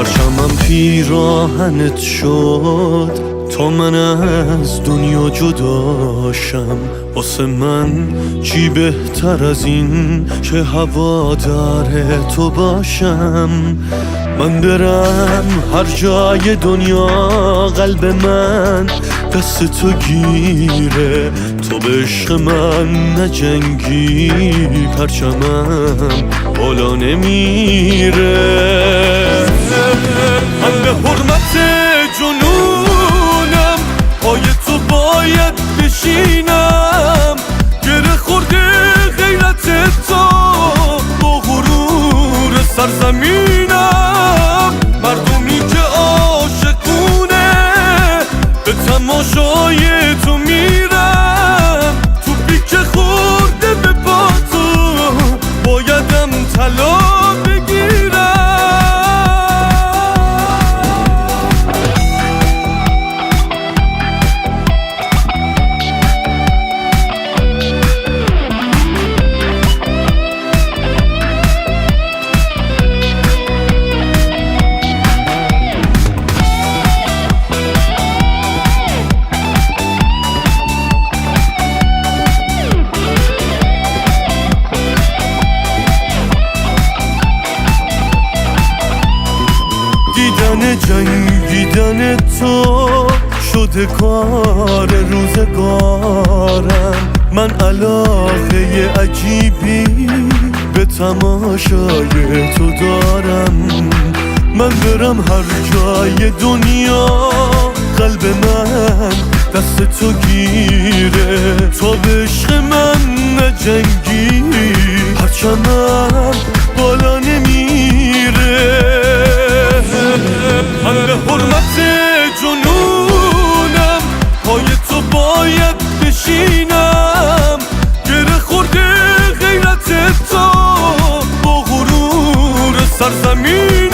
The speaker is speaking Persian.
پرچمم پیراهنت شد تا من از دنیا جداشم. واسه من چی بهتر از این که هوادار تو باشم. من برم هر جای دنیا قلب من دست تو گیره. تو به عشق من نجنگی پرچمم بالا نمیره. من به حرمت جنونم پای تو باید بشینم. گره خورده غیرت تو با غرور سرزمینم. مردمی که عاشقونه به تماشای تو میرم. تو پیک خورده به پا تو بایدم طلا بگیرم. دیدن جنگیدن تو شده کار روزگارم. من علاقه عجیبی به تماشای تو دارم. من برم هر جای دنیا قلب من دست تو گیره. تو به عشق من نجنگی پرچمم بالا نمیره. من به حرمت جنونم پای تو باید بشینم. گره خورده غیرت تو با غرور سرزمین.